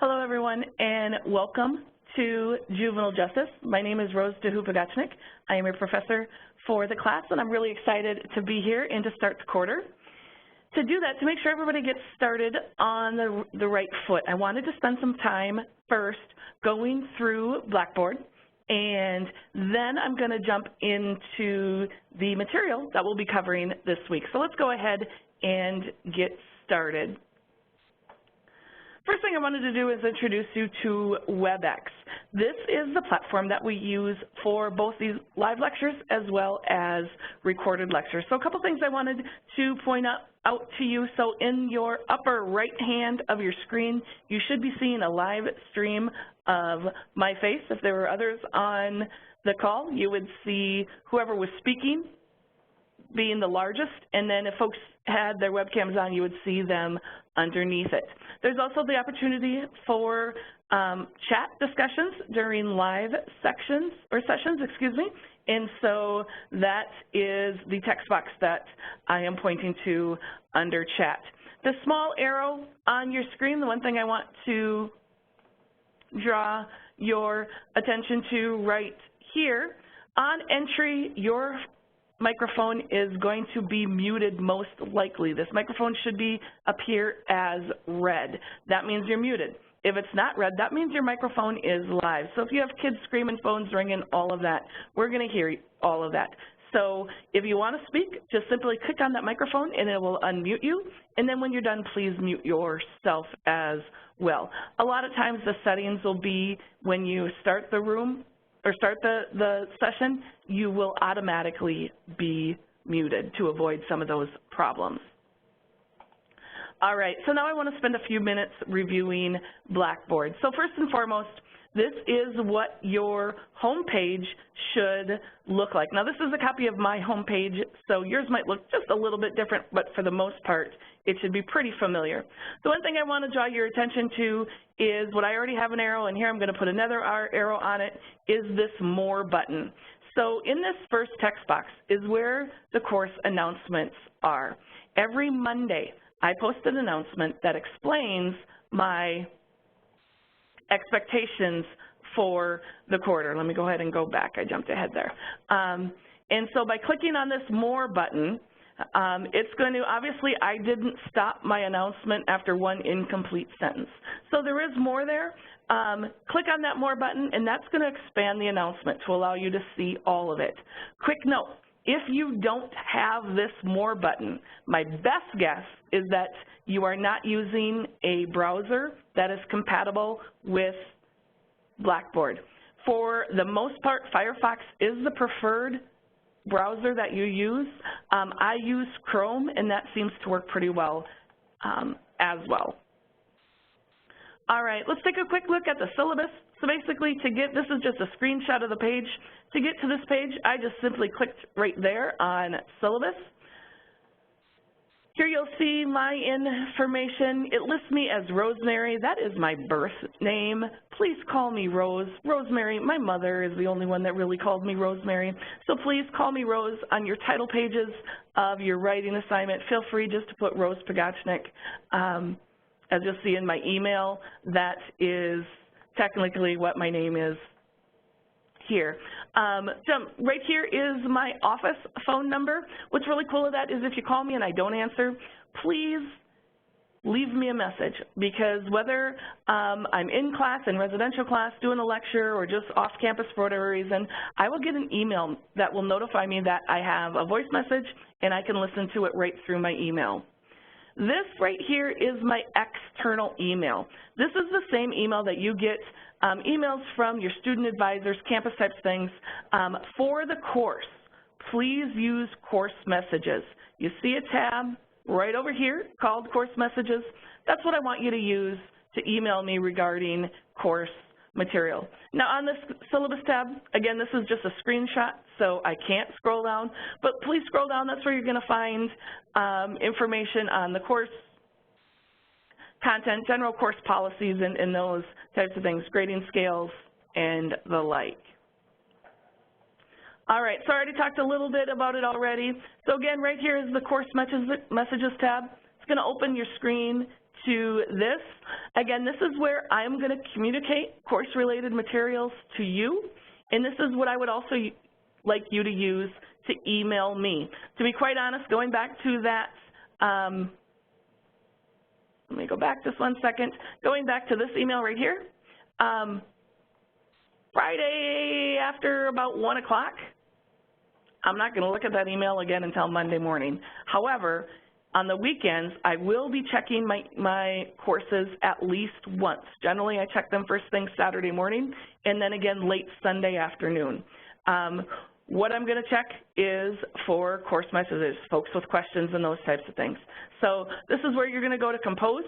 Hello, everyone, and welcome to Juvenile Justice. My name is Rose Pagachnik. I am a professor for the class, and I'm really excited to be here and to start the quarter. To do that, to make sure everybody gets started on the right foot, I wanted to spend some time first going through Blackboard, and then I'm going to jump into the material that we'll be covering this week. So let's go ahead and get started. First thing I wanted to do is introduce you to WebEx. This is the platform that we use for both these live lectures as well as recorded lectures. So a couple things I wanted to point out to you. So in your upper right hand of your screen, you should be seeing a live stream of my face. If there were others on the call, you would see whoever was speaking being the largest, and then if folks had their webcams on, you would see them underneath it. There's also the opportunity for chat discussions during live sessions, and so that is the text box that I am pointing to under chat. The small arrow on your screen, the one thing I want to draw your attention to right here, on entry, your microphone is going to be muted most likely. This microphone should appear as red. That means you're muted. If it's not red, that means your microphone is live. So if you have kids screaming, phones ringing, all of that, we're going to hear all of that. So if you want to speak, just simply click on that microphone and it will unmute you. And then when you're done, please mute yourself as well. A lot of times the settings will be when you start the room or start the session, you will automatically be muted to avoid some of those problems. All right, so now I want to spend a few minutes reviewing Blackboard. So first and foremost, this is what your home page should look like. Now this is a copy of my home page, so yours might look just a little bit different, but for the most part, it should be pretty familiar. The one thing I want to draw your attention to is what I already have an arrow, and here I'm going to put another arrow on it, is this More button. So in this first text box is where the course announcements are. Every Monday, I post an announcement that explains my expectations for the quarter. Let me go ahead and go back. I jumped ahead there. And so by clicking on this More button, it's going to, obviously, I didn't stop my announcement after one incomplete sentence. So there is more there. Click on that More button, and that's going to expand the announcement to allow you to see all of it. Quick note, if you don't have this More button, my best guess is that you are not using a browser that is compatible with Blackboard. For the most part, Firefox is the preferred browser that you use. I use Chrome, and that seems to work pretty well as well. All right, let's take a quick look at the syllabus. So basically, this is just a screenshot of the page. To get to this page, I just simply clicked right there on syllabus. Here you'll see my information. It lists me as Rosemary. That is my birth name. Please call me Rose. Rosemary, my mother is the only one that really called me Rosemary. So please call me Rose on your title pages of your writing assignment. Feel free just to put Rose Pagachnik. As you'll see in my email, that is technically what my name is here. Right here is my office phone number. What's really cool of that is if you call me and I don't answer, please leave me a message, because whether I'm in class, in residential class, doing a lecture, or just off campus for whatever reason, I will get an email that will notify me that I have a voice message and I can listen to it right through my email. This right here is my external email. This is the same email that you get emails from your student advisors, campus type things. For the course, please use course messages. You see a tab right over here called course messages. That's what I want you to use to email me regarding course material. Now on this syllabus tab, again, this is just a screenshot, so I can't scroll down, but please scroll down. That's where you're going to find information on the course content, general course policies, and those types of things, grading scales, and the like. All right, so I already talked a little bit about it already. So again, right here is the course messages tab. going to open your screen to this. Again, this is where I'm going to communicate course-related materials to you, and this is what I would also like you to use to email me. To be quite honest, going back to that, let me go back just 1 second. Going back to this email right here, Friday after about 1 o'clock, I'm not going to look at that email again until Monday morning. However, on the weekends, I will be checking my courses at least once. Generally, I check them first thing Saturday morning and then again late Sunday afternoon. What I'm going to check is for course messages, folks with questions and those types of things. So this is where you're going to go to compose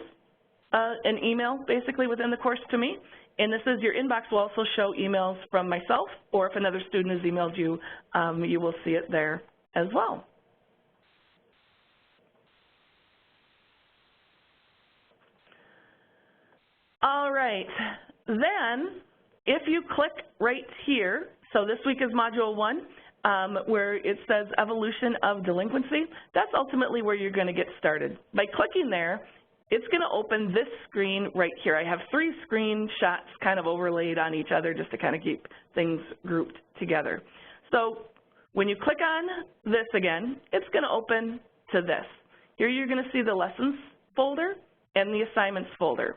an email basically within the course to me. And this is your inbox will also show emails from myself, or if another student has emailed you, you will see it there as well. All right, then if you click right here, so this week is Module 1, where it says Evolution of Delinquency, that's ultimately where you're going to get started. By clicking there, it's going to open this screen right here. I have 3 screenshots kind of overlaid on each other just to kind of keep things grouped together. So when you click on this again, it's going to open to this. Here you're going to see the Lessons folder and the Assignments folder.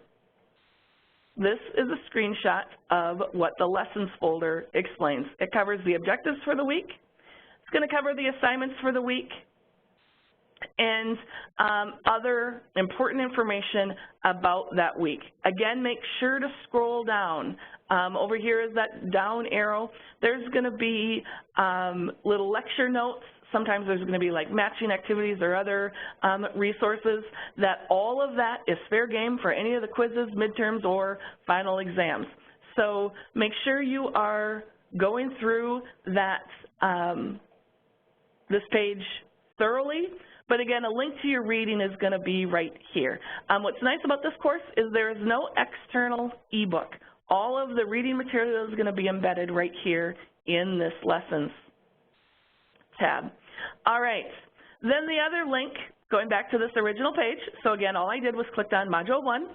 This is a screenshot of what the Lessons folder explains. It covers the objectives for the week. It's going to cover the assignments for the week and other important information about that week. Again, make sure to scroll down. Over here is that down arrow. There's going to be little lecture notes. Sometimes there's going to be like matching activities or other resources. That all of that is fair game for any of the quizzes, midterms, or final exams. So make sure you are going through that this page thoroughly. But again, a link to your reading is going to be right here. What's nice about this course is there is no external ebook. All of the reading material is going to be embedded right here in this Lessons tab. All right, then the other link, going back to this original page, so again, all I did was click on Module 1,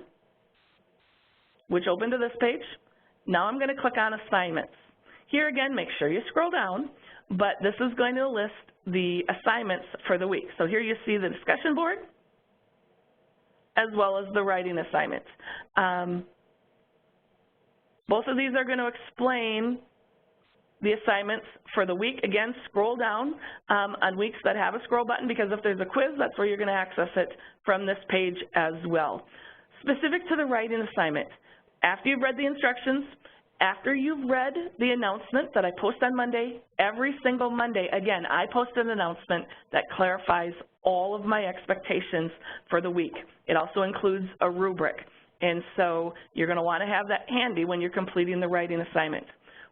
which opened to this page. Now I'm going to click on Assignments. Here again, make sure you scroll down, but this is going to list the assignments for the week. So here you see the discussion board as well as the writing assignment. Both of these are going to explain the assignments for the week. Again, scroll down on weeks that have a scroll button, because if there's a quiz, that's where you're going to access it from this page as well. Specific to the writing assignment, after you've read the instructions, after you've read the announcement that I post on Monday, every single Monday, again, I post an announcement that clarifies all of my expectations for the week. It also includes a rubric, and so you're going to want to have that handy when you're completing the writing assignment.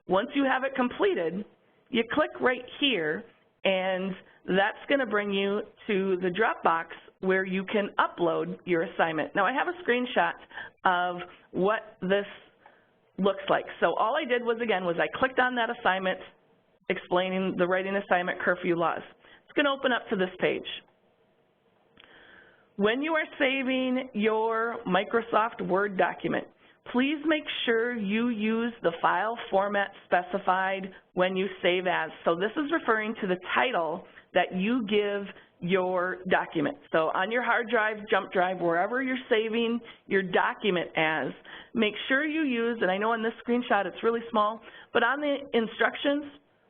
Once you have it completed, you click right here, and that's going to bring you to the Dropbox where you can upload your assignment. Now, I have a screenshot of what this looks like. So all I did was, again, I clicked on that assignment explaining the writing assignment curfew laws. It's going to open up to this page. When you are saving your Microsoft Word document, please make sure you use the file format specified when you save as. So this is referring to the title that you give your document. So on your hard drive, jump drive, wherever you're saving your document as, make sure you use, and I know on this screenshot it's really small, but on the instructions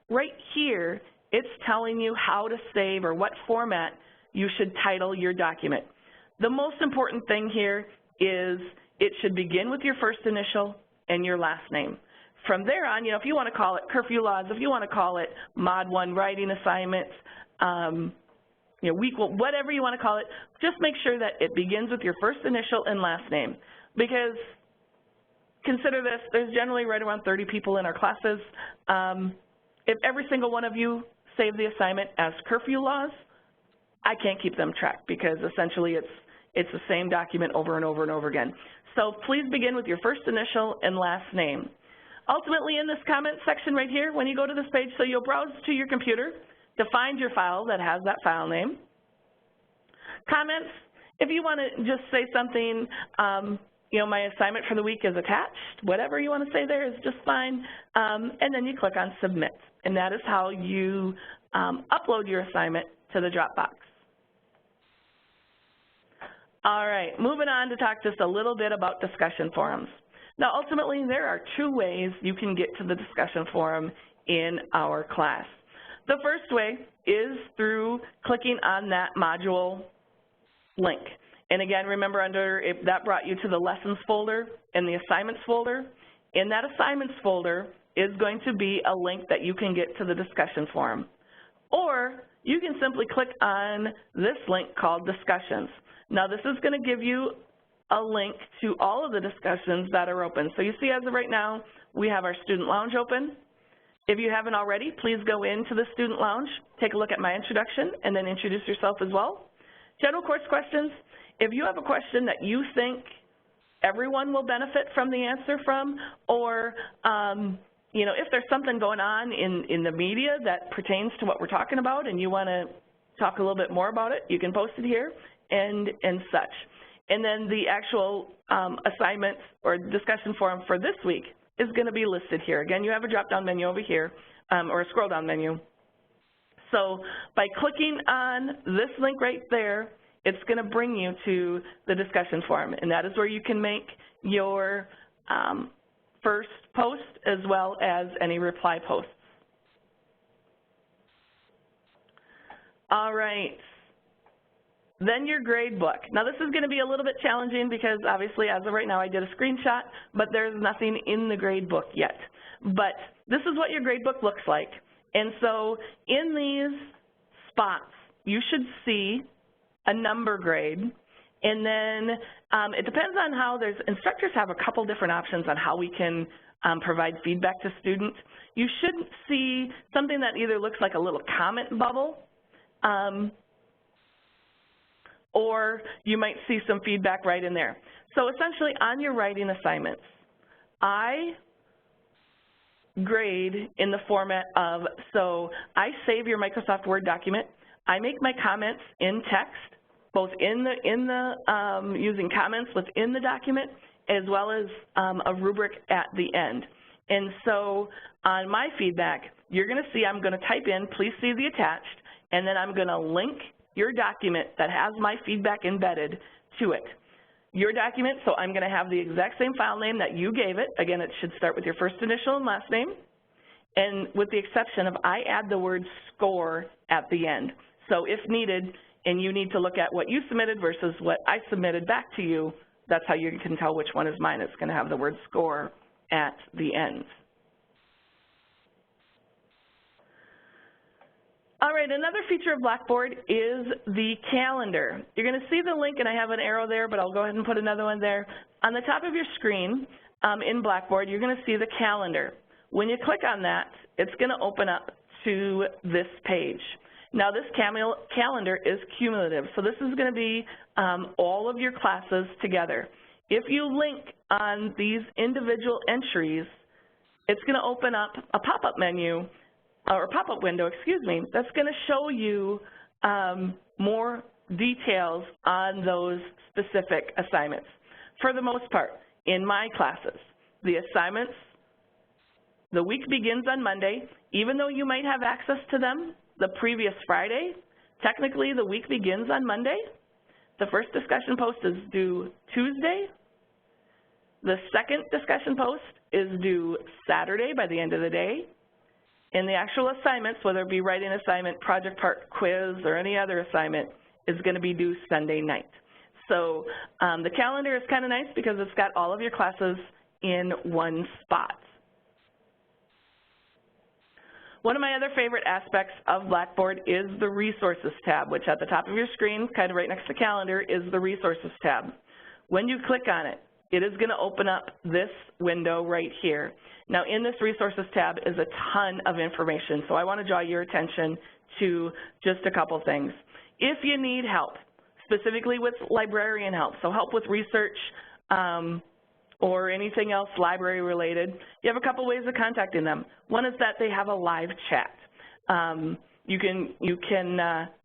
right here, it's telling you how to save or what format you should title your document. The most important thing here is it should begin with your first initial and your last name. From there on, if you want to call it curfew laws, if you want to call it Mod 1 writing assignments, week, whatever you want to call it, just make sure that it begins with your first initial and last name. Because consider this, there's generally right around 30 people in our classes. If every single one of you save the assignment as curfew laws, I can't keep them tracked, because essentially it's the same document over and over and over again. So please begin with your first initial and last name. Ultimately, in this comment section right here, when you go to this page, so you'll browse to your computer to find your file that has that file name. Comments, If you want to just say something, you know, my assignment for the week is attached, whatever you want to say there is just fine, and then you click on Submit, and that is how you upload your assignment to the Dropbox. All right, moving on to talk just a little bit about discussion forums. Now, ultimately, there are two ways you can get to the discussion forum in our class. The first way is through clicking on that module link. And again, remember that brought you to the lessons folder and the assignments folder. In that assignments folder is going to be a link that you can get to the discussion forum. Or you can simply click on this link called discussions. Now this is going to give you a link to all of the discussions that are open. So you see as of right now, we have our student lounge open. If you haven't already, please go into the student lounge, take a look at my introduction, and then introduce yourself as well. General course questions. If you have a question that you think everyone will benefit from the answer from, or you know, if there's something going on in the media that pertains to what we're talking about and you want to talk a little bit more about it, you can post it here and such. And then the actual assignment or discussion forum for this week is going to be listed here. Again, you have a drop-down menu over here, or a scroll-down menu. So by clicking on this link right there, it's going to bring you to the discussion forum, and that is where you can make your first post as well as any reply posts. All right. Then your grade book. Now this is going to be a little bit challenging because obviously as of right now I did a screenshot, but there's nothing in the grade book yet. But this is what your grade book looks like. And so in these spots, you should see a number grade. And then it depends on how instructors have a couple different options on how we can provide feedback to students. You should see something that either looks like a little comment bubble, or you might see some feedback right in there. So essentially on your writing assignments, I grade in the format of, so I save your Microsoft Word document, I make my comments in text, both using comments within the document as well as a rubric at the end. And so on my feedback, you're going to see I'm going to type in, please see the attached, and then I'm going to link your document that has my feedback embedded to it. Your document, so I'm going to have the exact same file name that you gave it. Again, it should start with your first initial and last name, and with the exception of I add the word score at the end. So if needed, and you need to look at what you submitted versus what I submitted back to you, that's how you can tell which one is mine. It's going to have the word score at the end. All right, another feature of Blackboard is the calendar. You're going to see the link, and I have an arrow there, but I'll go ahead and put another one there. On the top of your screen in Blackboard, you're going to see the calendar. When you click on that, it's going to open up to this page. Now, this calendar is cumulative, so this is going to be all of your classes together. If you link on these individual entries, it's going to open up a pop-up menu, or a pop-up window, excuse me, that's going to show you more details on those specific assignments. For the most part, in my classes, the assignments, the week begins on Monday. Even though you might have access to them the previous Friday, technically the week begins on Monday. The first discussion post is due Tuesday. The second discussion post is due Saturday by the end of the day. And the actual assignments, whether it be writing assignment, project part, quiz, or any other assignment, is going to be due Sunday night. So the calendar is kind of nice because it's got all of your classes in one spot. One of my other favorite aspects of Blackboard is the Resources tab, which at the top of your screen, kind of right next to Calendar, is the Resources tab. When you click on it, it is going to open up this window right here. Now, in this Resources tab is a ton of information, so I want to draw your attention to just a couple things. If you need help, specifically with librarian help, so help with research or anything else library related, you have a couple ways of contacting them. One is that they have a live chat. You can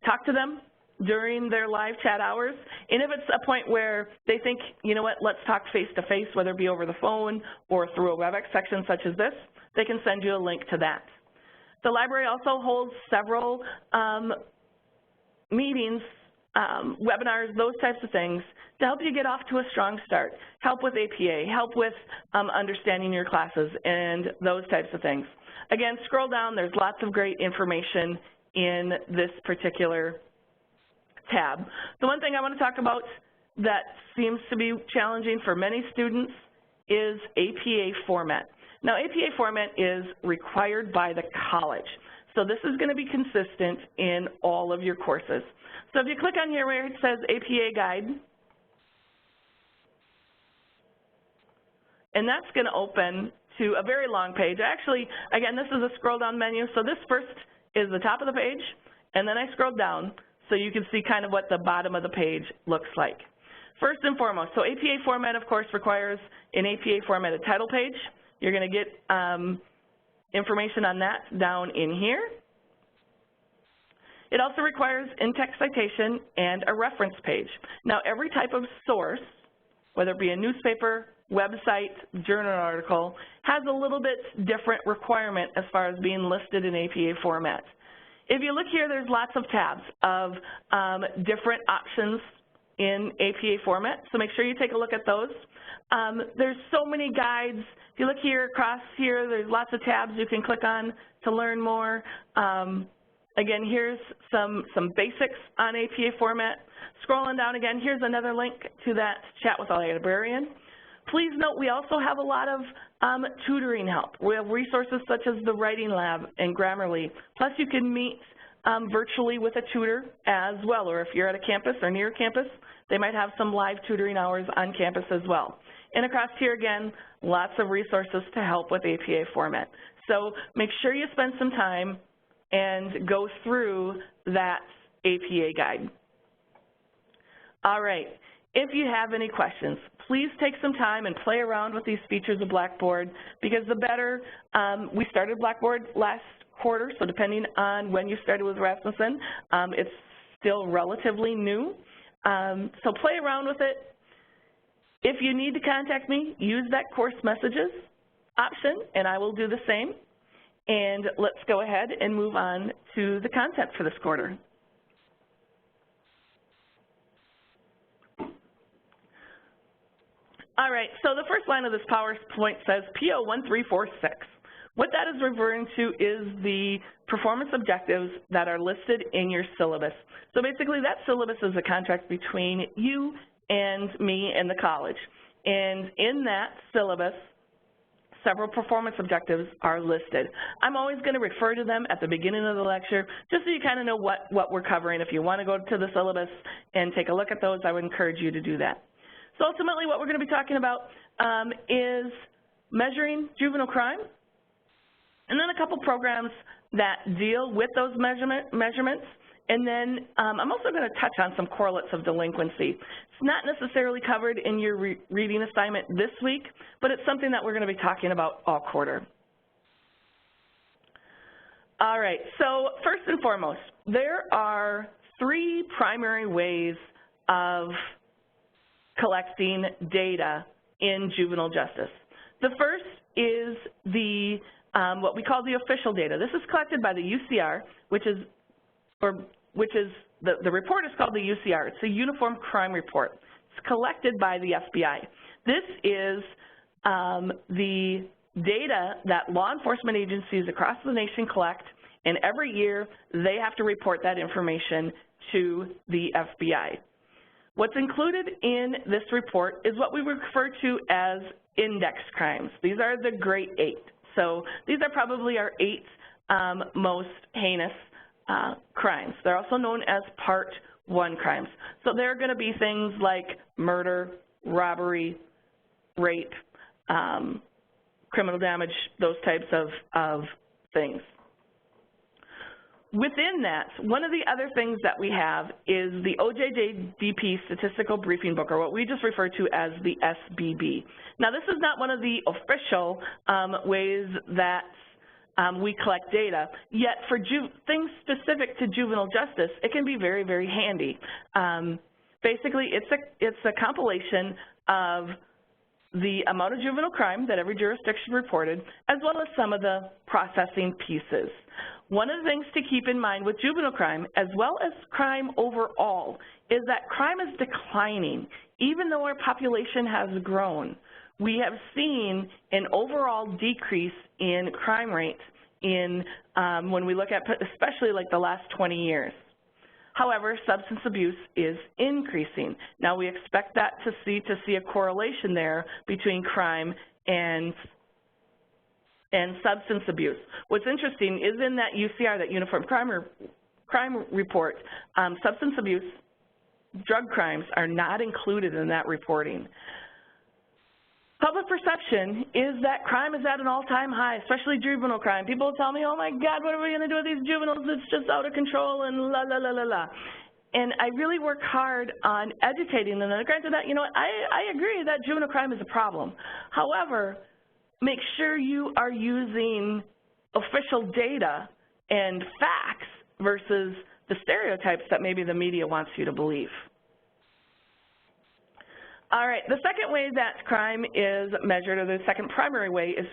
talk to them during their live chat hours, And if it's a point where they think, you know what, let's talk face-to-face, whether it be over the phone or through a WebEx section such as this, they can send you a link to that. The library also holds several meetings, webinars, those types of things to help you get off to a strong start, help with APA, help with understanding your classes and those types of things. Again, scroll down, there's lots of great information in this particular tab. The one thing I want to talk about that seems to be challenging for many students is APA format. Now, APA format is required by the college, so this is going to be consistent in all of your courses. So if you click on here where it says APA Guide, and that's going to open to a very long page. Actually, again, this is a scroll down menu, so this first is the top of the page, and then I scrolled down so you can see kind of what the bottom of the page looks like. First and foremost, so APA format, of course, requires an APA formatted title page. You're going to get information on that down in here. It also requires in-text citation and a reference page. Now, every type of source, whether it be a newspaper, website, journal article, has a little bit different requirement as far as being listed in APA format. If you look here, there's lots of tabs of different options in APA format, so make sure you take a look at those. There's so many guides. If you look here, across here, there's lots of tabs you can click on to learn more. Again, here's some basics on APA format. Scrolling down again, here's another link to that Chat with a Librarian. Please note we also have a lot of tutoring help. We have resources such as the Writing Lab and Grammarly. Plus you can meet virtually with a tutor as well, or if you're at a campus or near campus, they might have some live tutoring hours on campus as well. And across here again, lots of resources to help with APA format. So make sure you spend some time and go through that APA guide. All right, if you have any questions, please take some time and play around with these features of Blackboard, because the better, we started Blackboard last quarter, so depending on when you started with Rasmussen, it's still relatively new. So play around with it. If you need to contact me, use that course messages option, and I will do the same. And let's go ahead and move on to the content for this quarter. All right, so the first line of this PowerPoint says PO 1346. What that is referring to is the performance objectives that are listed in your syllabus. So basically that syllabus is a contract between you and me and the college. And in that syllabus, several performance objectives are listed. I'm always going to refer to them at the beginning of the lecture just so you kind of know what we're covering. If you want to go to the syllabus and take a look at those, I would encourage you to do that. So ultimately what we're going to be talking about is measuring juvenile crime, and then a couple programs that deal with those measurements. And then I'm also going to touch on some correlates of delinquency. It's not necessarily covered in your reading assignment this week, but it's something that we're going to be talking about all quarter. All right, so first and foremost, there are three primary ways of collecting data in juvenile justice. The first is the what we call the official data. This is collected by the UCR, the report is called the UCR. It's a Uniform Crime Report. It's collected by the FBI. This is the data that law enforcement agencies across the nation collect, and every year they have to report that information to the FBI. What's included in this report is what we refer to as index crimes. These are the Great 8. So these are probably our 8 most heinous crimes. They're also known as Part 1 crimes. So they're going to be things like murder, robbery, rape, criminal damage, those types of things. Within that, one of the other things that we have is the OJJDP Statistical Briefing Book, or what we just refer to as the SBB. Now, this is not one of the official ways that we collect data, yet for things specific to juvenile justice, it can be very, very handy. Basically, it's a compilation of the amount of juvenile crime that every jurisdiction reported, as well as some of the processing pieces. One of the things to keep in mind with juvenile crime, as well as crime overall, is that crime is declining. Even though our population has grown, we have seen an overall decrease in crime rates in when we look at especially like the last 20 years. However, substance abuse is increasing. Now we expect that to see a correlation there between crime and substance abuse. What's interesting is in that UCR, that Uniform Crime Report, substance abuse, drug crimes are not included in that reporting. Public perception is that crime is at an all-time high, especially juvenile crime. People will tell me, oh my God, what are we going to do with these juveniles? It's just out of control and la, la, la, la, la. And I really work hard on educating them. And granted that, you know, I agree that juvenile crime is a problem. However, make sure you are using official data and facts versus the stereotypes that maybe the media wants you to believe. All right, the second way that crime is measured, or the second primary way is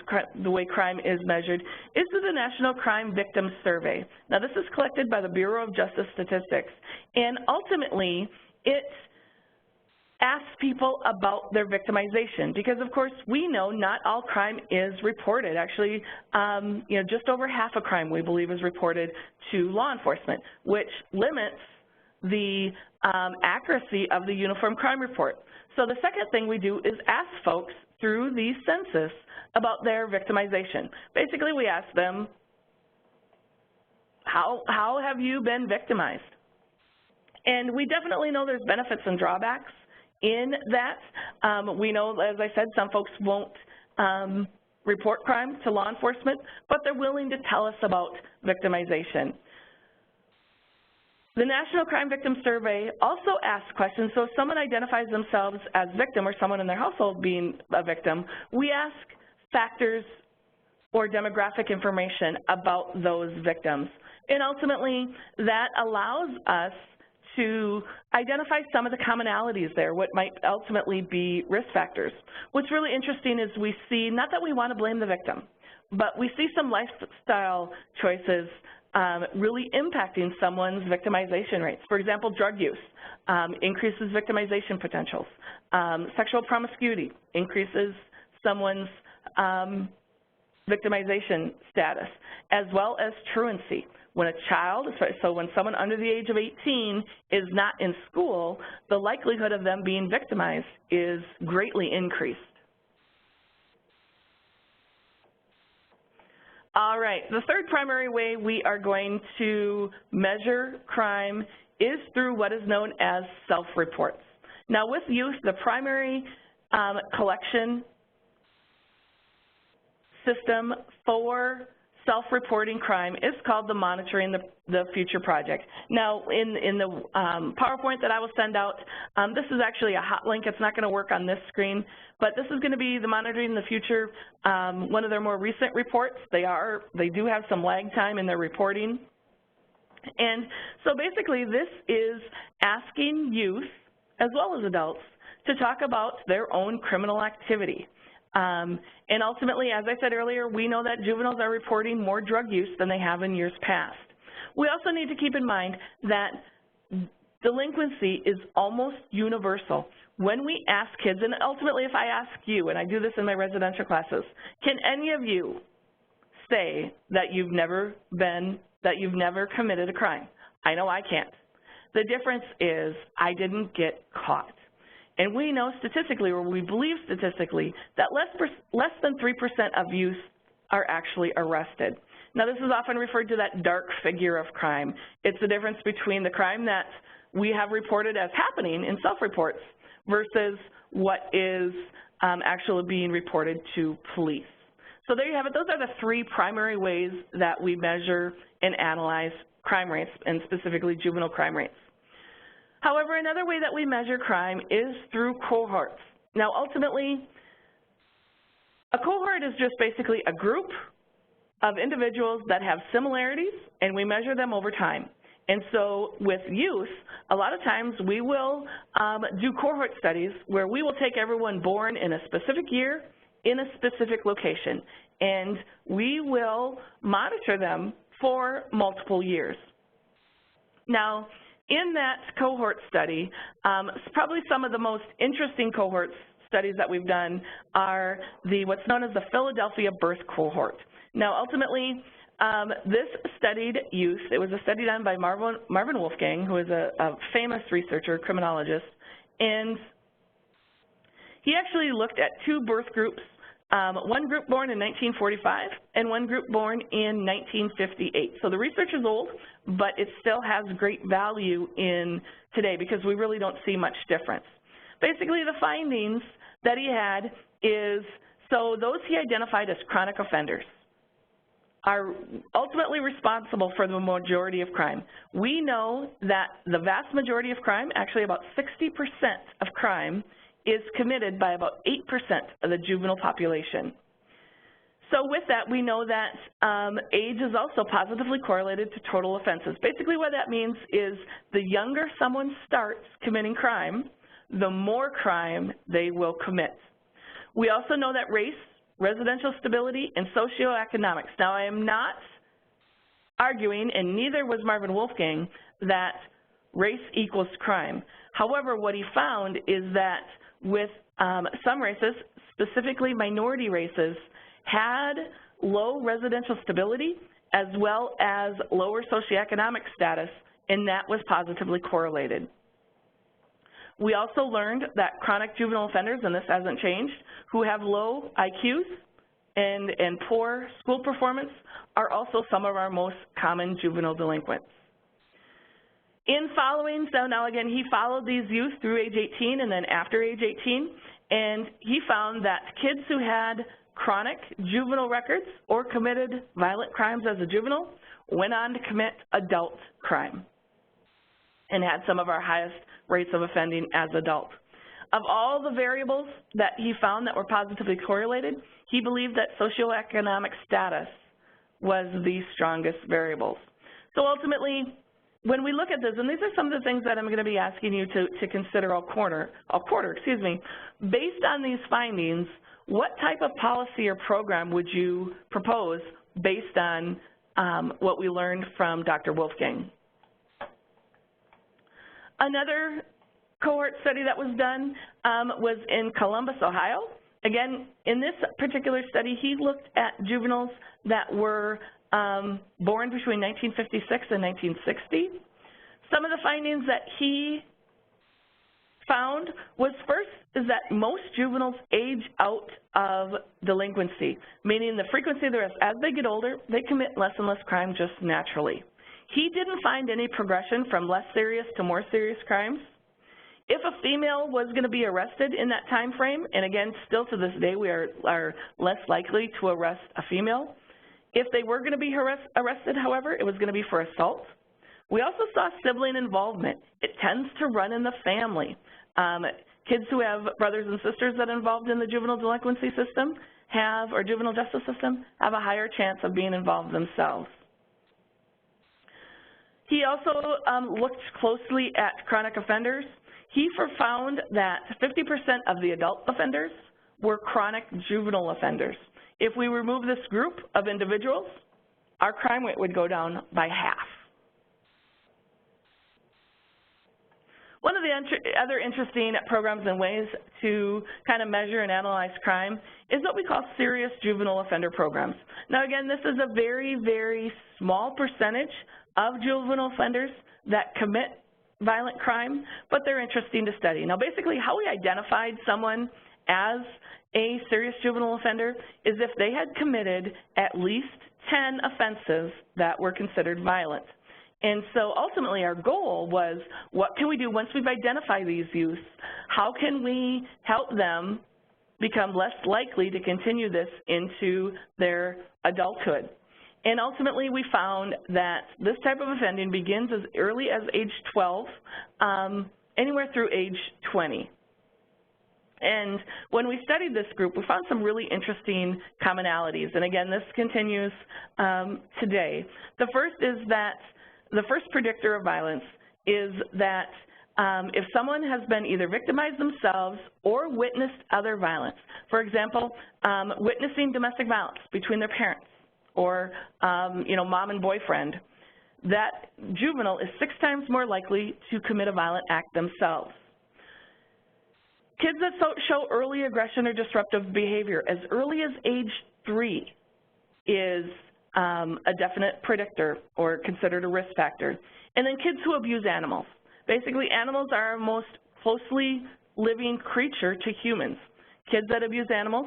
the way crime is measured, is through the National Crime Victims Survey. Now, this is collected by the Bureau of Justice Statistics, and ultimately, it asks people about their victimization, because of course we know not all crime is reported. Actually, you know, just over half of crime we believe is reported to law enforcement, which limits the accuracy of the Uniform Crime Report. So the second thing we do is ask folks through the census about their victimization. Basically, we ask them, how have you been victimized? And we definitely know there's benefits and drawbacks in that. We know, as I said, some folks won't report crime to law enforcement, but they're willing to tell us about victimization. The National Crime Victim Survey also asks questions. So if someone identifies themselves as victim or someone in their household being a victim, we ask factors or demographic information about those victims. And ultimately, that allows us to identify some of the commonalities there, what might ultimately be risk factors. What's really interesting is we see, not that we want to blame the victim, but we see some lifestyle choices really impacting someone's victimization rates. For example, drug use increases victimization potentials. Sexual promiscuity increases someone's victimization status, as well as truancy. When a child, so when someone under the age of 18 is not in school, the likelihood of them being victimized is greatly increased. All right, the third primary way we are going to measure crime is through what is known as self-reports. Now with youth, the primary collection system for self-reporting crime is called the Monitoring the Future Project. Now in the PowerPoint that I will send out, this is actually a hot link. It's not going to work on this screen, but this is going to be the Monitoring the Future, one of their more recent reports. They do have some lag time in their reporting. And so basically this is asking youth, as well as adults, to talk about their own criminal activity. And ultimately, as I said earlier, we know that juveniles are reporting more drug use than they have in years past. We also need to keep in mind that delinquency is almost universal. When we ask kids, and ultimately if I ask you, and I do this in my residential classes, can any of you say that you've never committed a crime? I know I can't. The difference is I didn't get caught. And we know statistically, or we believe statistically, that less than 3% of youth are actually arrested. Now this is often referred to that dark figure of crime. It's the difference between the crime that we have reported as happening in self-reports versus what is actually being reported to police. So there you have it. Those are the three primary ways that we measure and analyze crime rates, and specifically juvenile crime rates. However, another way that we measure crime is through cohorts. Now, ultimately, a cohort is just basically a group of individuals that have similarities, and we measure them over time. And so with youth, a lot of times we will do cohort studies where we will take everyone born in a specific year in a specific location, and we will monitor them for multiple years. Now, in that cohort study, probably some of the most interesting cohort studies that we've done are what's known as the Philadelphia birth cohort. Now, ultimately, this studied youth. It was a study done by Marvin Wolfgang, who is a famous researcher, criminologist, and he actually looked at two birth groups, one group born in 1945 and one group born in 1958. So the research is old, but it still has great value in today because we really don't see much difference. Basically, the findings that he had is, so those he identified as chronic offenders are ultimately responsible for the majority of crime. We know that the vast majority of crime, actually about 60% of crime, is committed by about 8% of the juvenile population. So with that, we know that age is also positively correlated to total offenses. Basically what that means is the younger someone starts committing crime, the more crime they will commit. We also know that race, residential stability, and socioeconomics. Now, I am not arguing, and neither was Marvin Wolfgang, that race equals crime. However, what he found is that with some races, specifically minority races, had low residential stability as well as lower socioeconomic status, and that was positively correlated. We also learned that chronic juvenile offenders, and this hasn't changed, who have low IQs and poor school performance are also some of our most common juvenile delinquents. In following, so now again, he followed these youth through age 18 and then after age 18, and he found that kids who had chronic juvenile records or committed violent crimes as a juvenile went on to commit adult crime and had some of our highest rates of offending as adults. Of all the variables that he found that were positively correlated, he believed that socioeconomic status was the strongest variables. So ultimately, when we look at this, and these are some of the things that I'm going to be asking you to consider all quarter, based on these findings, what type of policy or program would you propose based on what we learned from Dr. Wolfgang? Another cohort study that was done was in Columbus, Ohio. Again, in this particular study, he looked at juveniles that were born between 1956 and 1960. Some of the findings that he found was, first, is that most juveniles age out of delinquency, meaning the frequency of the risk, as they get older, they commit less and less crime just naturally. He didn't find any progression from less serious to more serious crimes. If a female was going to be arrested in that time frame, and again, still to this day, we are less likely to arrest a female. If they were going to be arrested, however, it was going to be for assault. We also saw sibling involvement. It tends to run in the family. Kids who have brothers and sisters that are involved in the juvenile delinquency system or juvenile justice system have a higher chance of being involved themselves. He also looked closely at chronic offenders. He found that 50% of the adult offenders were chronic juvenile offenders. If we remove this group of individuals, our crime rate would go down by half. One of the other interesting programs and ways to kind of measure and analyze crime is what we call serious juvenile offender programs. Now again, this is a very, very small percentage of juvenile offenders that commit violent crime, but they're interesting to study. Now basically how we identified someone as a serious juvenile offender is if they had committed at least 10 offenses that were considered violent. And so ultimately our goal was, what can we do once we've identified these youths? How can we help them become less likely to continue this into their adulthood? And ultimately we found that this type of offending begins as early as age 12, anywhere through age 20. And when we studied this group, we found some really interesting commonalities. And again, this continues today. The first is that the first predictor of violence is that if someone has been either victimized themselves or witnessed other violence, for example, witnessing domestic violence between their parents or, mom and boyfriend, that juvenile is 6 times more likely to commit a violent act themselves. Kids that show early aggression or disruptive behavior as early as age 3 is a definite predictor or considered a risk factor. And then kids who abuse animals. Basically, animals are our most closely living creature to humans. Kids that abuse animals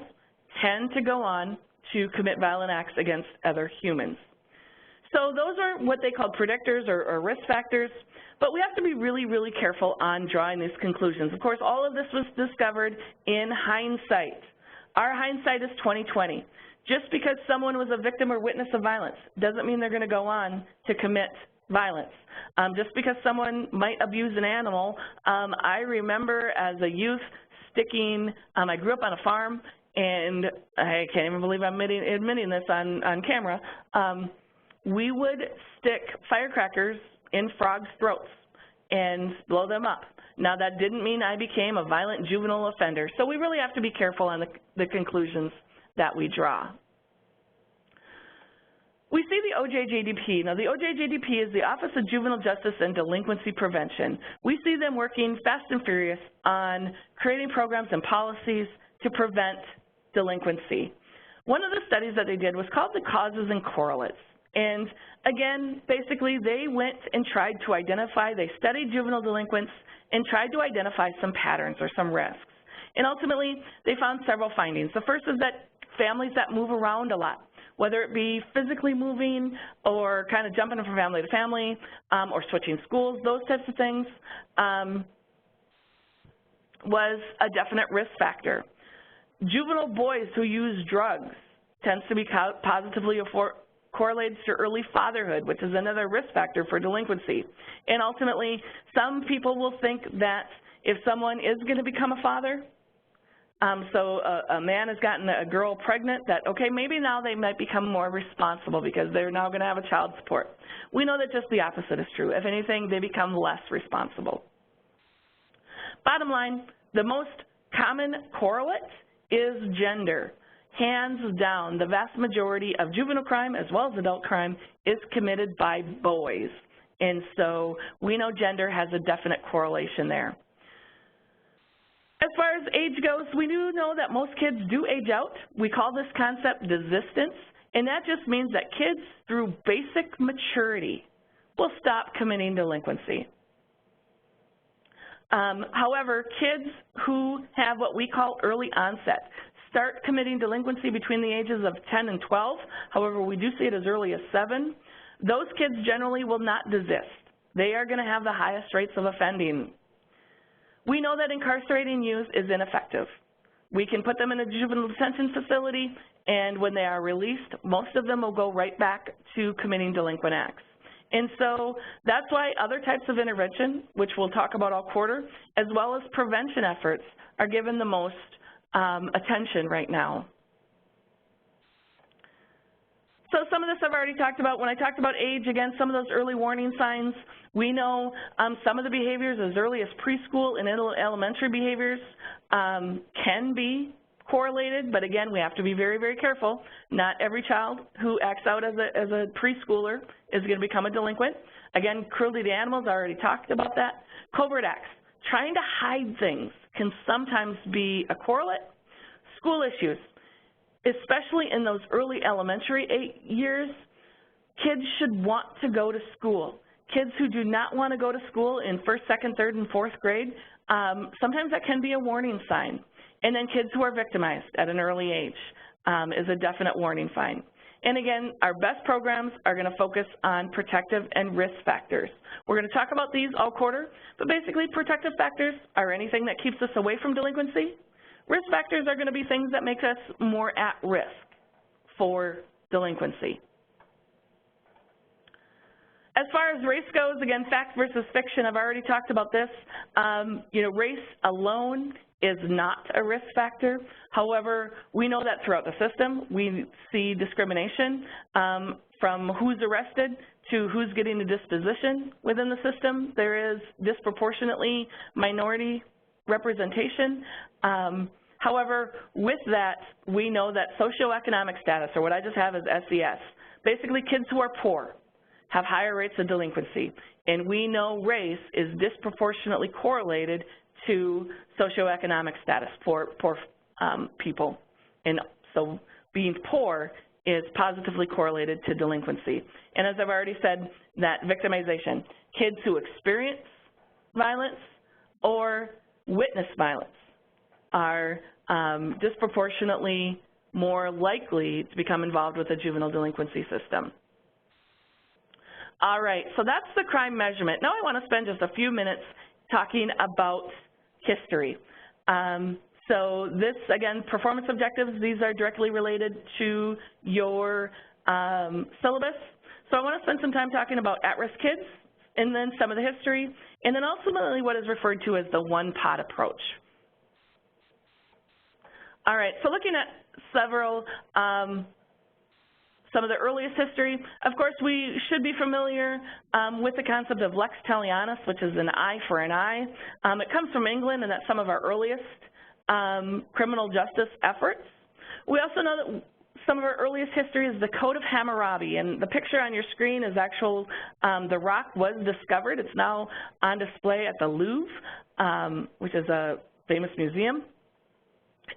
tend to go on to commit violent acts against other humans. So those are what they call predictors or risk factors, but we have to be really, really careful on drawing these conclusions. Of course, all of this was discovered in hindsight. Our hindsight is 20/20. Just because someone was a victim or witness of violence doesn't mean they're going to go on to commit violence. Just because someone might abuse an animal, I remember as a youth sticking, I grew up on a farm, and I can't even believe I'm admitting this on camera, we would stick firecrackers in frogs' throats and blow them up. Now, that didn't mean I became a violent juvenile offender, so we really have to be careful on the conclusions that we draw. We see the OJJDP. Now, the OJJDP is the Office of Juvenile Justice and Delinquency Prevention. We see them working fast and furious on creating programs and policies to prevent delinquency. One of the studies that they did was called the Causes and Correlates. And again, basically, they went and tried to identify, they studied juvenile delinquents and tried to identify some patterns or some risks. And ultimately, they found several findings. The first is that families that move around a lot, whether it be physically moving or kind of jumping from family to family or switching schools, those types of things, was a definite risk factor. Juvenile boys who use drugs tends to be positively correlated to early fatherhood, which is another risk factor for delinquency. And ultimately, some people will think that if someone is going to become a father, so a man has gotten a girl pregnant, that, okay, maybe now they might become more responsible because they're now going to have a child support. We know that just the opposite is true. If anything, they become less responsible. Bottom line, the most common correlate is gender. Hands down, the vast majority of juvenile crime as well as adult crime is committed by boys. And so we know gender has a definite correlation there. As far as age goes, we do know that most kids do age out. We call this concept desistance, and that just means that kids through basic maturity will stop committing delinquency. However, kids who have what we call early onset start committing delinquency between the ages of 10 and 12. However, we do see it as early as 7. Those kids generally will not desist. They are going to have the highest rates of offending. We know that incarcerating youth is ineffective. We can put them in a juvenile detention facility, and when they are released, most of them will go right back to committing delinquent acts. And so that's why other types of intervention, which we'll talk about all quarter, as well as prevention efforts, are given the most attention right now. So some of this I've already talked about. When I talked about age, again, some of those early warning signs, we know some of the behaviors as early as preschool and elementary behaviors can be correlated, but again, we have to be very, very careful. Not every child who acts out as a preschooler is going to become a delinquent. Again, cruelty to animals, I already talked about that. Covert acts, trying to hide things can sometimes be a correlate. School issues, especially in those early elementary years, kids should want to go to school. Kids who do not want to go to school in 1st, 2nd, 3rd, and 4th grade, sometimes that can be a warning sign. And then kids who are victimized at an early age is a definite warning sign. And again, our best programs are going to focus on protective and risk factors. We're going to talk about these all quarter, but basically protective factors are anything that keeps us away from delinquency. Risk factors are going to be things that make us more at risk for delinquency. As far as race goes, again, fact versus fiction, I've already talked about this. Race alone is not a risk factor. However, we know that throughout the system, we see discrimination from who's arrested to who's getting a disposition within the system. There is disproportionately minority representation. However, with that, we know that socioeconomic status, or what I just have as SES, basically kids who are poor have higher rates of delinquency. And we know race is disproportionately correlated to socioeconomic status for poor people. And so being poor is positively correlated to delinquency. And as I've already said, that victimization, kids who experience violence or witness violence are disproportionately more likely to become involved with the juvenile delinquency system. All right, so that's the crime measurement. Now I want to spend just a few minutes talking about history. So this, again, performance objectives, these are directly related to your syllabus. So I want to spend some time talking about at-risk kids, and then some of the history, and then ultimately what is referred to as the one-pot approach. All right, so looking at several, some of the earliest history, of course we should be familiar with the concept of lex talionis, which is an eye for an eye. It comes from England, and that's some of our earliest criminal justice efforts. We also know that some of our earliest history is the Code of Hammurabi, and the picture on your screen is actual, the rock was discovered. It's now on display at the Louvre, which is a famous museum.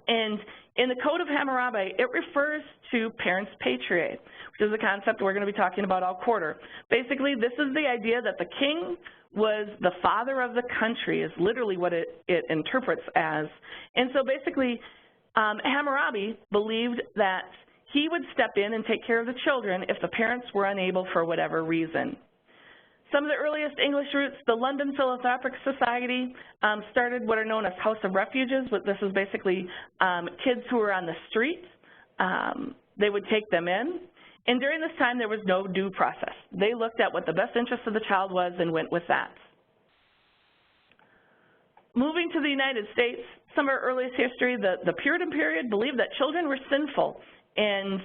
And in the Code of Hammurabi, it refers to parens patriae, which is a concept we're going to be talking about all quarter. Basically, this is the idea that the king was the father of the country, is literally what it interprets as. And so basically, Hammurabi believed that he would step in and take care of the children if the parents were unable for whatever reason. Some of the earliest English roots, the London Philanthropic Society started what are known as House of Refuges. This is basically kids who were on the street. They would take them in. And during this time, there was no due process. They looked at what the best interest of the child was and went with that. Moving to the United States, some of our earliest history, the Puritan period believed that children were sinful and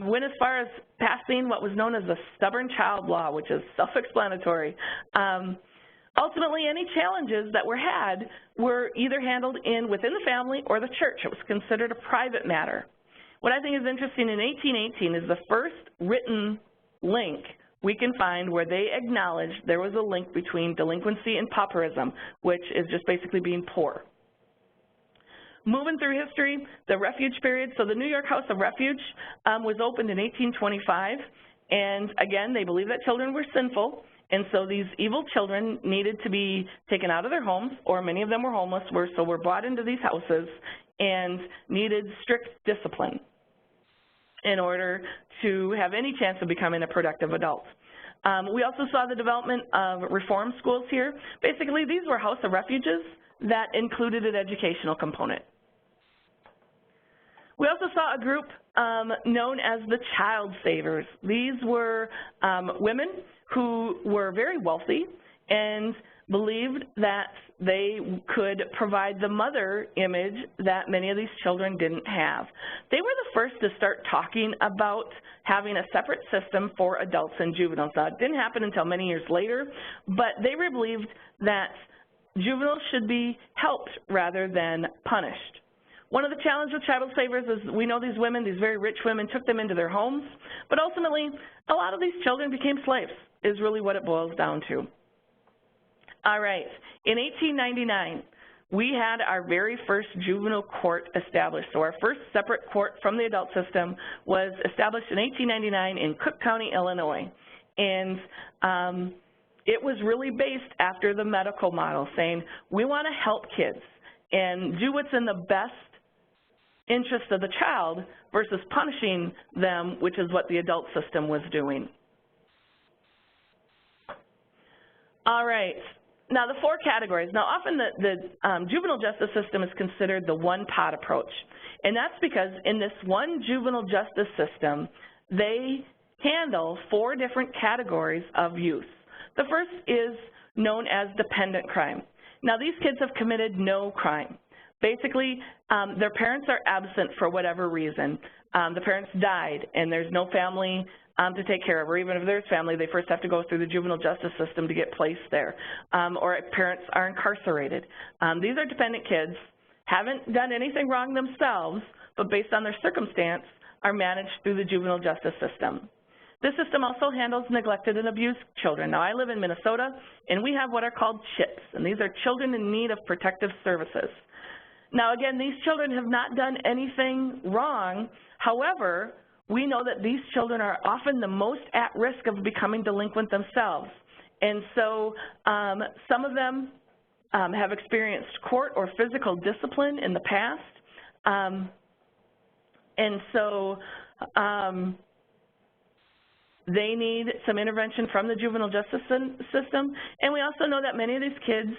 went as far as passing what was known as the stubborn child law, which is self-explanatory. Ultimately, any challenges that were had were either handled within the family or the church. It was considered a private matter. What I think is interesting in 1818 is the first written link we can find where they acknowledged there was a link between delinquency and pauperism, which is just basically being poor. Moving through history, the refuge period, so the New York House of Refuge was opened in 1825, and again, they believed that children were sinful, and so these evil children needed to be taken out of their homes, or many of them were homeless, so were brought into these houses and needed strict discipline in order to have any chance of becoming a productive adult. We also saw the development of reform schools here. Basically, these were house of refuges that included an educational component. We also saw a group known as the child savers. These were women who were very wealthy and believed that they could provide the mother image that many of these children didn't have. They were the first to start talking about having a separate system for adults and juveniles. Now, it didn't happen until many years later, but they believed that juveniles should be helped rather than punished. One of the challenges with child savers is we know these women, these very rich women, took them into their homes, but ultimately a lot of these children became slaves, is really what it boils down to. All right, in 1899, we had our very first juvenile court established. So our first separate court from the adult system was established in 1899 in Cook County, Illinois. And it was really based after the medical model, saying we want to help kids and do what's in the best interest of the child versus punishing them, which is what the adult system was doing. All right. Now, the four categories. Now, often the juvenile justice system is considered the one-pot approach, and that's because in this one juvenile justice system, they handle four different categories of youth. The first is known as dependent crime. Now, these kids have committed no crime. Basically, their parents are absent for whatever reason. The parents died, and there's no family to take care of, or even if there's family, they first have to go through the juvenile justice system to get placed there, or parents are incarcerated. These are dependent kids, haven't done anything wrong themselves, but based on their circumstance, are managed through the juvenile justice system. This system also handles neglected and abused children. Now, I live in Minnesota, and we have what are called CHIPS, and these are children in need of protective services. Now, again, these children have not done anything wrong. However, we know that these children are often the most at risk of becoming delinquent themselves. And so some of them have experienced court or physical discipline in the past. And so they need some intervention from the juvenile justice system. And we also know that many of these kids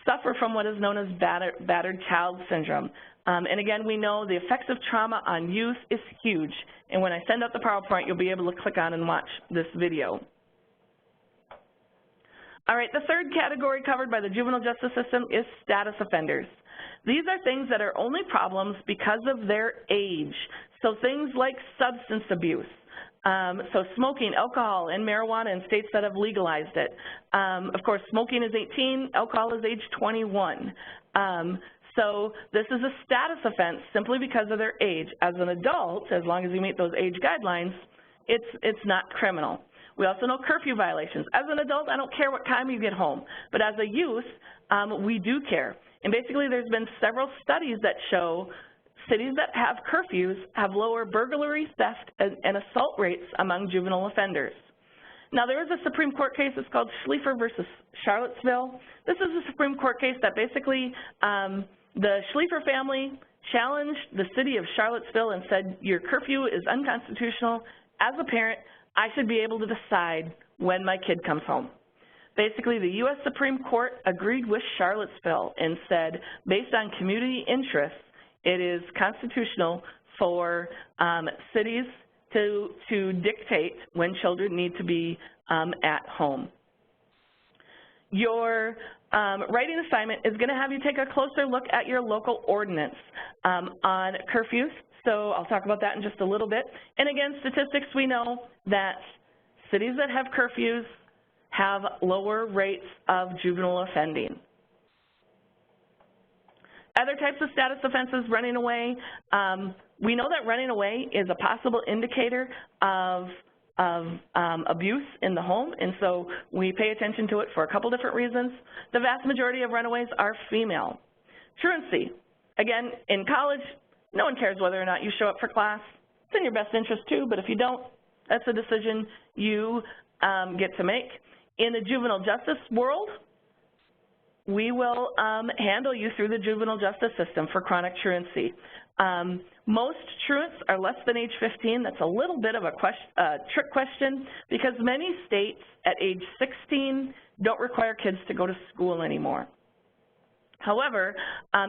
suffer from what is known as battered child syndrome. And again, we know the effects of trauma on youth is huge. And when I send out the PowerPoint, you'll be able to click on and watch this video. All right, the third category covered by the juvenile justice system is status offenders. These are things that are only problems because of their age. So things like substance abuse. So smoking, alcohol, and marijuana in states that have legalized it. Of course, smoking is 18, alcohol is age 21. So this is a status offense simply because of their age. As an adult, as long as you meet those age guidelines, it's not criminal. We also know curfew violations. As an adult, I don't care what time you get home, but as a youth, we do care. And basically, there's been several studies that show cities that have curfews have lower burglary, theft, and assault rates among juvenile offenders. Now, there is a Supreme Court case. It's called Schleifer versus Charlottesville. This is a Supreme Court case that basically the Schleifer family challenged the city of Charlottesville and said, your curfew is unconstitutional. As a parent, I should be able to decide when my kid comes home. Basically, the U.S. Supreme Court agreed with Charlottesville and said, based on community interests, it is constitutional for cities to dictate when children need to be at home. Your writing assignment is going to have you take a closer look at your local ordinance on curfews. So I'll talk about that in just a little bit. And again, statistics, we know that cities that have curfews have lower rates of juvenile offending. Other types of status offenses, running away. We know that running away is a possible indicator of abuse in the home, and so we pay attention to it for a couple different reasons. The vast majority of runaways are female. Truancy. Again, in college, no one cares whether or not you show up for class. It's in your best interest too, but if you don't, that's a decision you get to make. In the juvenile justice world, we will handle you through the juvenile justice system for chronic truancy. Most truants are less than age 15. That's a little bit of a trick question because many states at age 16 don't require kids to go to school anymore. However,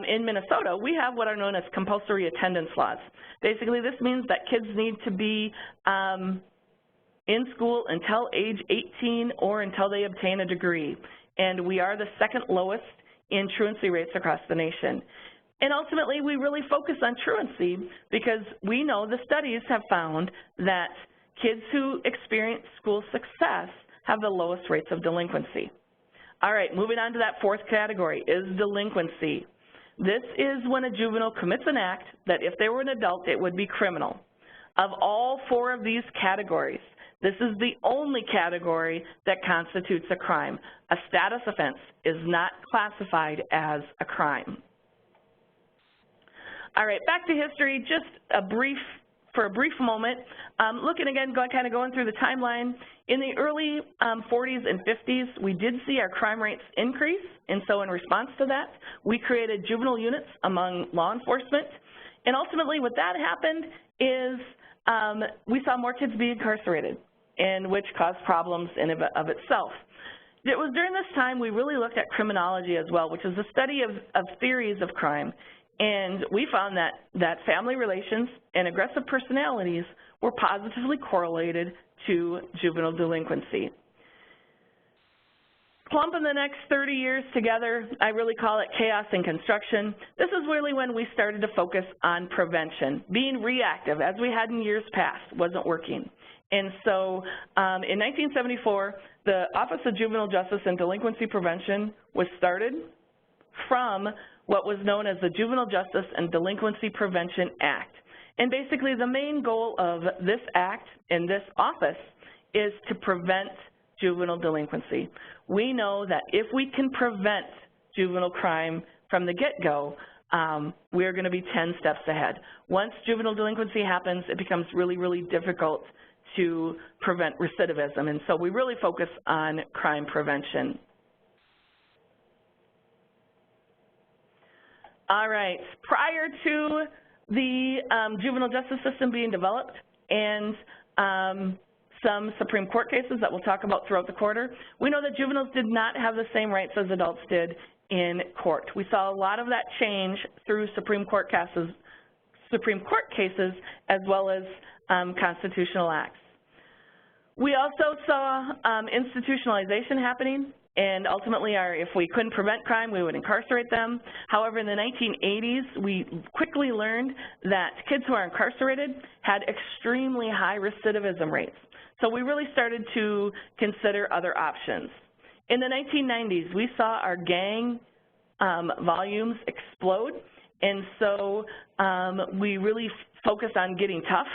in Minnesota, we have what are known as compulsory attendance laws. Basically, this means that kids need to be in school until age 18 or until they obtain a degree. And we are the second lowest in truancy rates across the nation. And ultimately, we really focus on truancy because we know the studies have found that kids who experience school success have the lowest rates of delinquency. All right, moving on to that fourth category is delinquency. This is when a juvenile commits an act that if they were an adult, it would be criminal. Of all four of these categories, this is the only category that constitutes a crime. A status offense is not classified as a crime. All right, back to history, just for a brief moment. Looking again, kind of going through the timeline. In the early 40s and 50s, we did see our crime rates increase, and so in response to that, we created juvenile units among law enforcement. And ultimately, what that happened is we saw more kids be incarcerated, and which caused problems in of itself. It was during this time we really looked at criminology as well, which is the study of theories of crime. And we found that family relations and aggressive personalities were positively correlated to juvenile delinquency. Clumping the next 30 years together, I really call it chaos in construction. This is really when we started to focus on prevention. Being reactive, as we had in years past, wasn't working. And so in 1974, the Office of Juvenile Justice and Delinquency Prevention was started from what was known as the Juvenile Justice and Delinquency Prevention Act. And basically the main goal of this act and this office is to prevent juvenile delinquency. We know that if we can prevent juvenile crime from the get-go, we're going to be 10 steps ahead. Once juvenile delinquency happens, it becomes really, really difficult to prevent recidivism, and so we really focus on crime prevention. All right, prior to the juvenile justice system being developed and some Supreme Court cases that we'll talk about throughout the quarter, we know that juveniles did not have the same rights as adults did in court. We saw a lot of that change through Supreme Court cases as well as constitutional acts. We also saw institutionalization happening, and ultimately if we couldn't prevent crime, we would incarcerate them. However, in the 1980s, we quickly learned that kids who are incarcerated had extremely high recidivism rates. So we really started to consider other options. In the 1990s, we saw our gang volumes explode, and so we really focused on getting tough,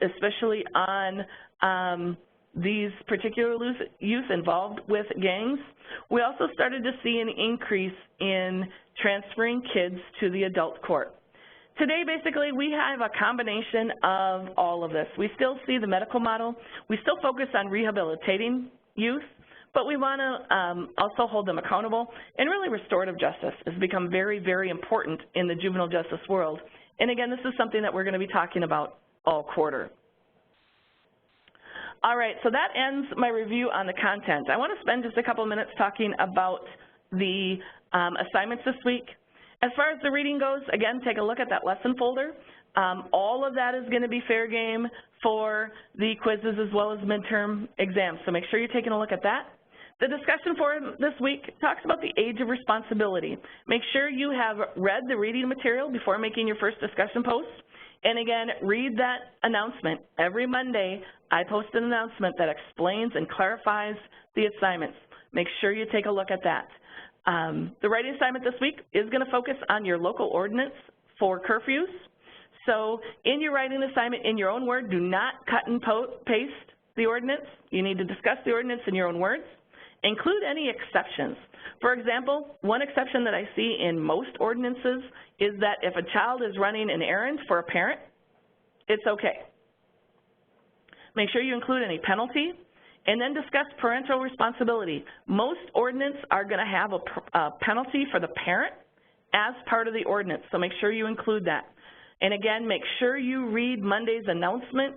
especially on these particular youth involved with gangs. We also started to see an increase in transferring kids to the adult court. Today, basically, we have a combination of all of this. We still see the medical model. We still focus on rehabilitating youth, but we want to also hold them accountable. And really, restorative justice has become very, very important in the juvenile justice world. And again, this is something that we're going to be talking about all quarter. All right, so that ends my review on the content. I want to spend just a couple minutes talking about the assignments this week. As far as the reading goes, again, take a look at that lesson folder. All of that is going to be fair game for the quizzes as well as midterm exams, so make sure you're taking a look at that. The discussion forum this week talks about the age of responsibility. Make sure you have read the reading material before making your first discussion post. And again, read that announcement. Every Monday, I post an announcement that explains and clarifies the assignments. Make sure you take a look at that. The writing assignment this week is going to focus on your local ordinance for curfews. So in your writing assignment, in your own word, do not cut and paste the ordinance. You need to discuss the ordinance in your own words. Include any exceptions. For example, one exception that I see in most ordinances is that if a child is running an errand for a parent, it's okay. Make sure you include any penalty, and then discuss parental responsibility. Most ordinances are going to have a penalty for the parent as part of the ordinance, so make sure you include that. And again, make sure you read Monday's announcement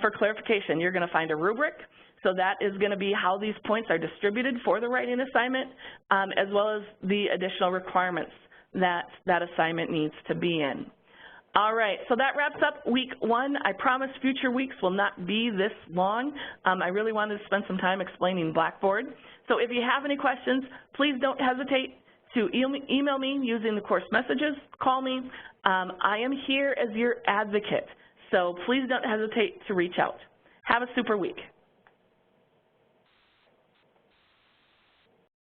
for clarification. You're going to find a rubric. So that is going to be how these points are distributed for the writing assignment, as well as the additional requirements that that assignment needs to be in. All right, so that wraps up week one. I promise future weeks will not be this long. I really wanted to spend some time explaining Blackboard. So if you have any questions, please don't hesitate to email me using the course messages, call me. I am here as your advocate, so please don't hesitate to reach out. Have a super week.